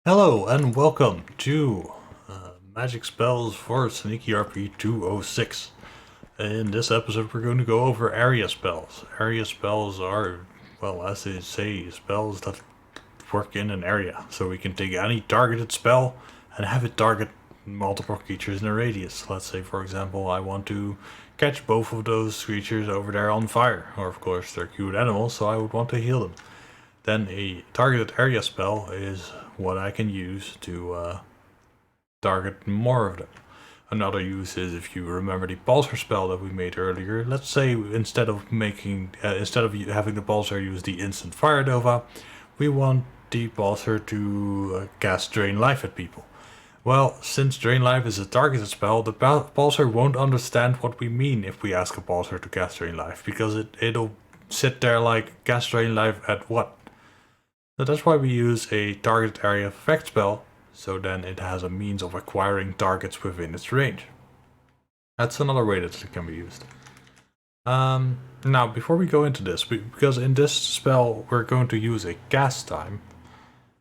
Hello and welcome to Magic Spells for SneakyRP 206. In this episode we're going to go over area spells. Area spells are, well, as they say, spells that work in an area. So we can take any targeted spell and have it target multiple creatures in a radius. Let's say, for example, I want to catch both of those creatures over there on fire. Or of course they're cute animals, so I would want to heal them. Then a targeted area spell is what I can use to target more of them. Another use is, if you remember the pulsar spell that we made earlier, let's say instead of having the pulsar use the instant fire nova, we want the pulsar to cast drain life at people. Well, since drain life is a targeted spell, the pulsar won't understand what we mean if we ask a pulsar to cast drain life, because it'll sit there like, cast drain life at what? So that's why we use a targeted area effect spell, so then it has a means of acquiring targets within its range. That's another way that it can be used. Now, before we go into this, because in this spell we're going to use a cast time,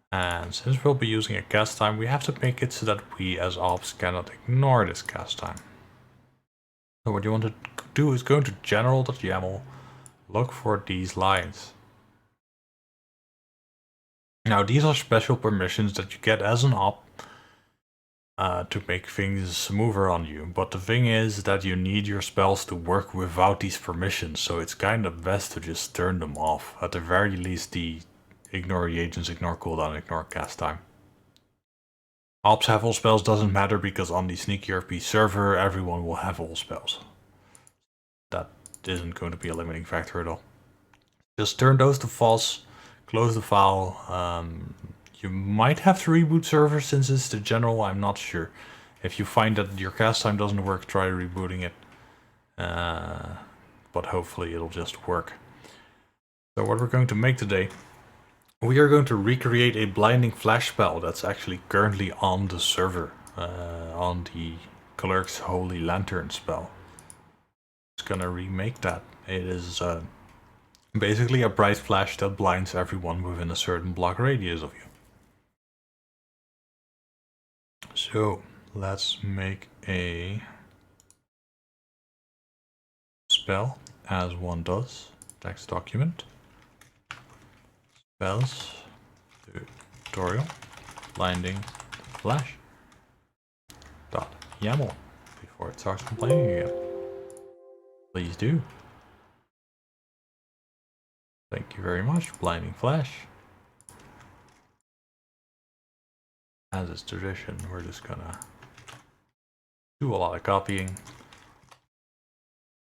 and since we'll be using a cast time, we have to make it so that we as ops cannot ignore this cast time. So what you want to do is go into general.yaml, look for these lines. Now these are special permissions that you get as an op to make things smoother on you, but the thing is that you need your spells to work without these permissions, so it's kind of best to just turn them off. At the very least, the ignore reagents, ignore cooldown, ignore cast time. Ops have all spells doesn't matter, because on the SneakyRP server everyone will have all spells. That isn't going to be a limiting factor at all. Just turn those to false. Close the file. You might have to reboot server since it's the general, I'm not sure. If you find that your cast time doesn't work, try rebooting it. But hopefully it'll just work. So what we're going to make today, we are going to recreate a blinding flash spell that's actually currently on the server, on the Clerk's Holy Lantern spell. Just gonna remake that. It is basically a bright flash that blinds everyone within a certain block radius of you. So let's make a spell as one does. Text document. Spells. Tutorial. Blinding flash. .yaml before it starts complaining again. Please do. Thank you very much, Blinding Flash. As is tradition, we're just gonna do a lot of copying.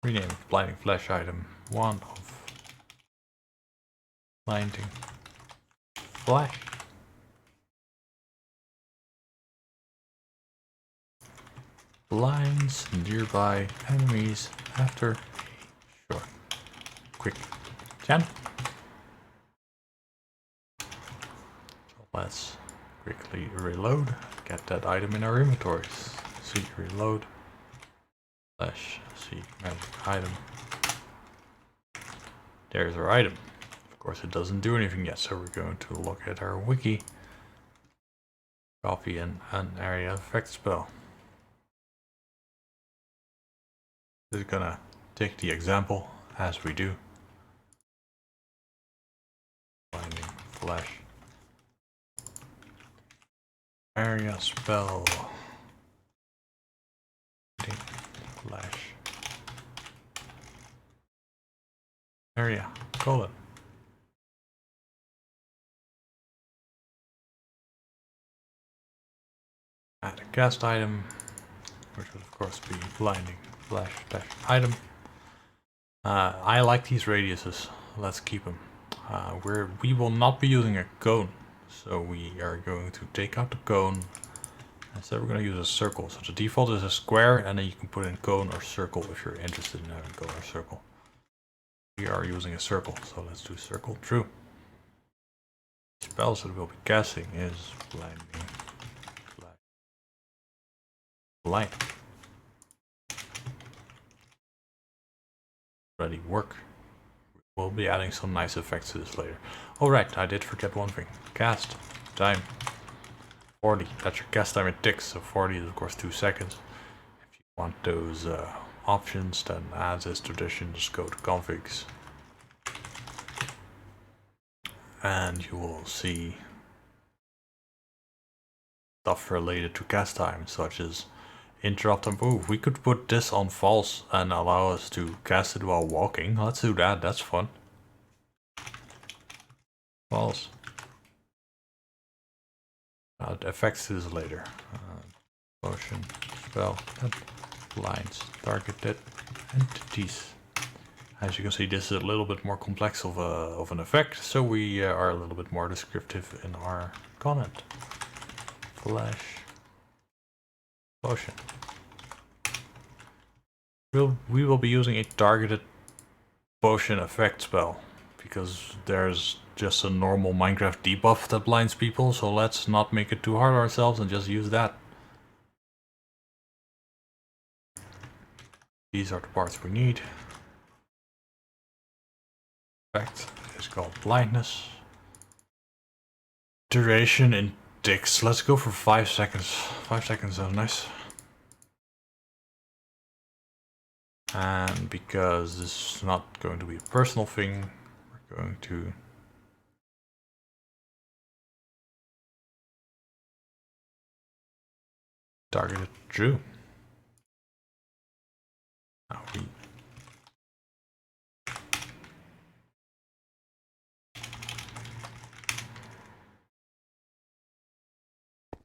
Rename Blinding Flash-item wand of Blinding Flash. Blinds nearby enemies after a short, quick channel. Let's quickly reload, get that item in our inventories. C reload, /C magic item. There's our item. Of course it doesn't do anything yet, so we're going to look at our wiki. Copy an area effect spell. This is gonna take the example as we do. Blinding flash. Area spell. Flash. Area. Colon. Add a cast item, which would of course be blinding flash item. I like these radiuses. Let's keep them. We will not be using a cone. So we are going to take out the cone. Instead we're going to use a circle. So the default is a square, and then you can put in cone or circle if you're interested in having cone or circle. We are using a circle, so let's do circle. True. Spells that we'll be casting is blinding flash. Blind. Ready work. We'll be adding some nice effects to this later. Alright, I did forget one thing. Cast time. 40. That's your cast time in ticks, so 40 is of course 2 seconds. If you want those options, then as is tradition, just go to configs. And you will see stuff related to cast time, such as interrupt and move. We could put this on false and allow us to cast it while walking. Let's do that, that's fun. False. Effects is later. Potion, spell, blinds, targeted entities. As you can see, this is a little bit more complex of an effect, so we are a little bit more descriptive in our comment. Flash potion. We will be using a targeted potion effect spell because there's just a normal Minecraft debuff that blinds people, so let's not make it too hard on ourselves and just use that. These are the parts we need. Effect is called blindness. Duration in ticks. Let's go for 5 seconds. 5 seconds sounds nice. And because this is not going to be a personal thing, we're going to target it true. Now we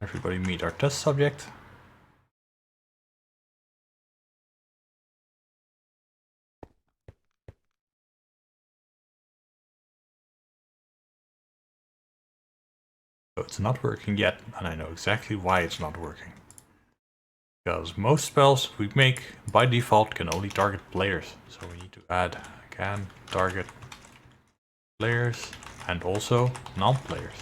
everybody meet our test subject. So it's not working yet, and I know exactly why it's not working. Because most spells we make by default can only target players. So we need to add can target players and also non-players.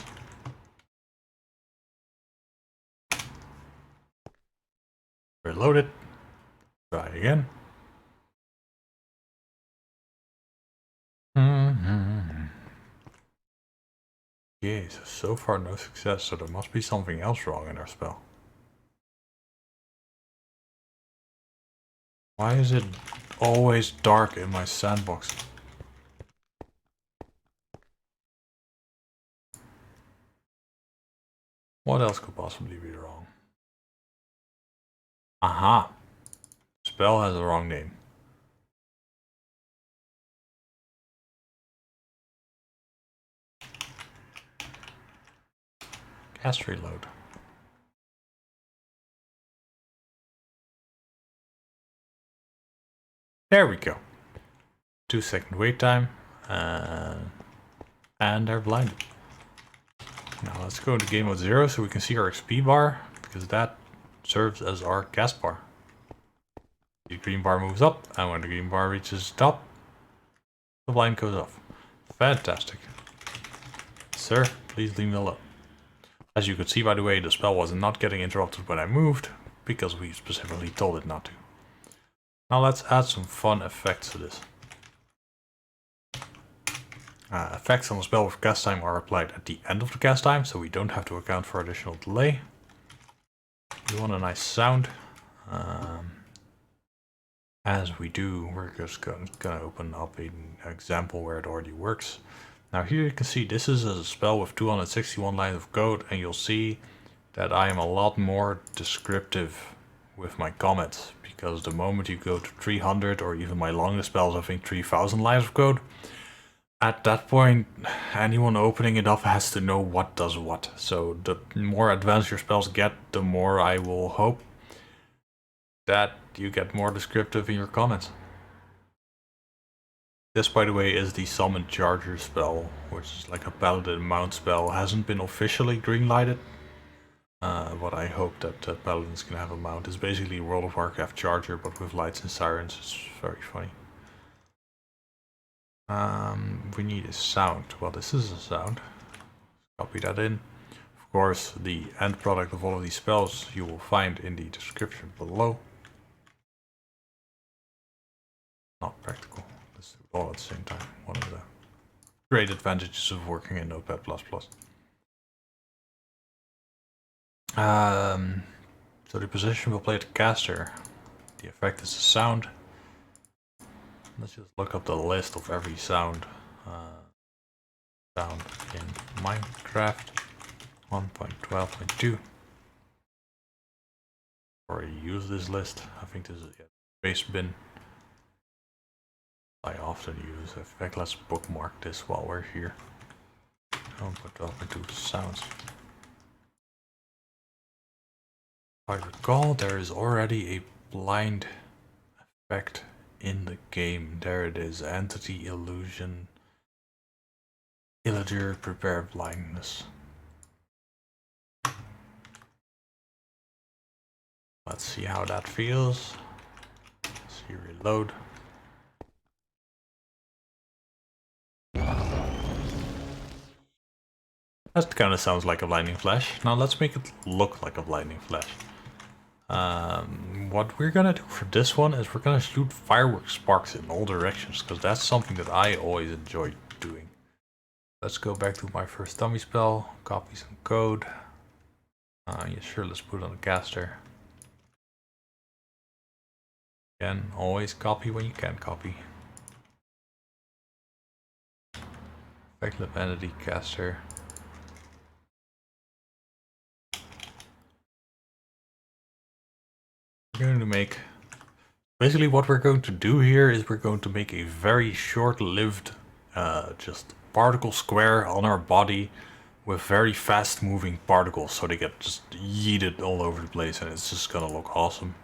Reload it. Try again. Okay, so far no success, so there must be something else wrong in our spell. Why is it always dark in my sandbox? What else could possibly be wrong? Aha! Spell has a wrong name. Cast reload. There we go. 2 second wait time. And they're blinded. Now let's go to game mode 0 so we can see our XP bar, because that serves as our cast bar. The green bar moves up, and when the green bar reaches top, the blind goes off. Fantastic. Sir, please leave me alone. As you could see, by the way, the spell was not getting interrupted when I moved, because we specifically told it not to. Now let's add some fun effects to this. Effects on the spell with cast time are applied at the end of the cast time, so we don't have to account for additional delay. We want a nice sound. As we do, we're just gonna open up an example where it already works. Now here you can see this is a spell with 261 lines of code, and you'll see that I am a lot more descriptive with my comments, because the moment you go to 300, or even my longest spells, I think 3000 lines of code, at that point, anyone opening it up has to know what does what. So the more advanced your spells get, the more I will hope that you get more descriptive in your comments. This, by the way, is the Summon Charger spell, which is like a Paladin mount spell. Hasn't been officially greenlighted, but I hope that Paladins can have a mount. It's basically World of Warcraft Charger, but with lights and sirens. It's very funny. We need a sound. Well, this is a sound. Copy that in. Of course, the end product of all of these spells you will find in the description below. Not practical. Let's do it all at the same time. One of the great advantages of working in Notepad++. So the position will play the caster. The effect is a sound. Let's just look up the list of every sound. Sound in Minecraft 1.12.2. Already use this list. I think this is the base bin. I often use effect. Let's bookmark this while we're here. 1.12.2 sounds. If I recall, there is already a blind effect in the game. There it is. Entity illusion. Illager prepare blindness. Let's see how that feels. Let's see, reload. That kind of sounds like a blinding flash. Now let's make it look like a blinding flash. What we're gonna do for this one is we're gonna shoot fireworks sparks in all directions, because that's something that I always enjoy doing. Let's go back to my first dummy spell, copy some code. Yeah, sure, let's put it on the caster. Again, always copy when you can copy. Effectlibentity caster. We're going to make... Basically what we're going to do here is we're going to make a very short-lived just particle square on our body with very fast moving particles, so they get just yeeted all over the place and it's just gonna look awesome.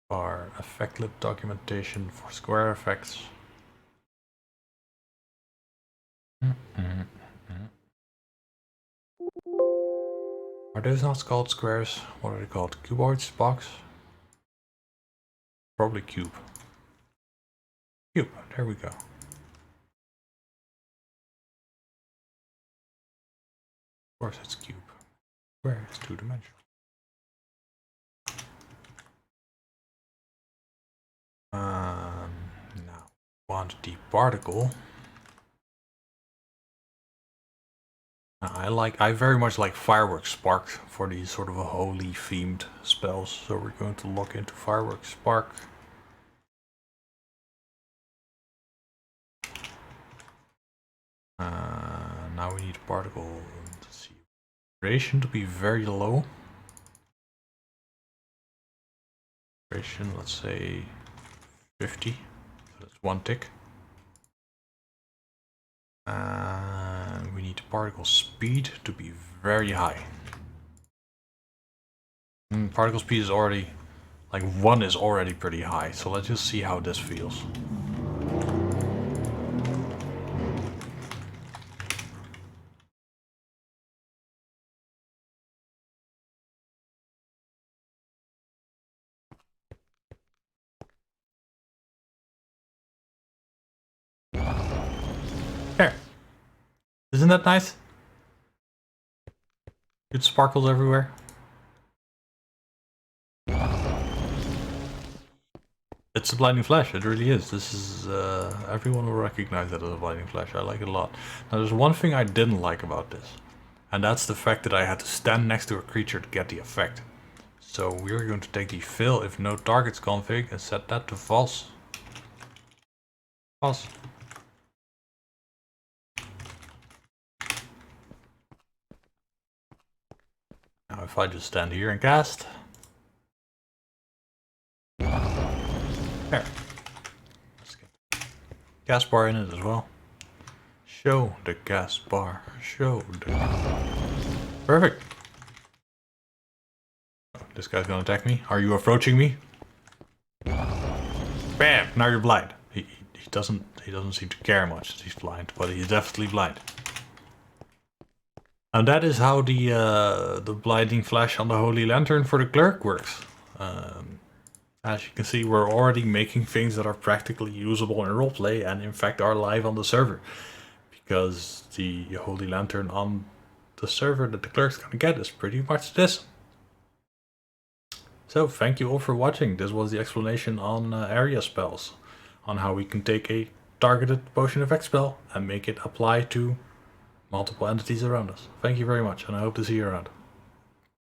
Our effectlib documentation for square effects. Are those not called squares? What are they called? Cuboids? Box? Probably cube. Cube, there we go. Of course it's cube. Square is two-dimensional. Now, want the particle. I very much like fireworks spark for these sort of a holy themed spells. So we're going to look into fireworks spark. Now we need a particle, let's see, duration to be very low. Duration, let's say 50, so that's one tick. And we need the particle speed to be very high. And particle speed is already, like 1 is already pretty high, so let's just see how this feels. There. Isn't that nice? Good sparkles everywhere. It's a blinding flash, it really is. This is, everyone will recognize that as a blinding flash. I like it a lot. Now there's one thing I didn't like about this, and that's the fact that I had to stand next to a creature to get the effect. So we're going to take the fill if no targets config and set that to false. False. Now if I just stand here and cast. There. Let's get the cast bar in it as well. Show the cast bar. Show the... Perfect. Oh, this guy's gonna attack me. Are you approaching me? Bam! Now you're blind. He doesn't seem to care much that he's blind, but he's definitely blind. And that is how the blinding flash on the Holy Lantern for the cleric works. As you can see, we're already making things that are practically usable in roleplay and in fact are live on the server. Because the Holy Lantern on the server that the cleric's gonna get is pretty much this. So, thank you all for watching. This was the explanation on area spells. On how we can take a targeted potion effect spell and make it apply to multiple entities around us. Thank you very much, and I hope to see you around.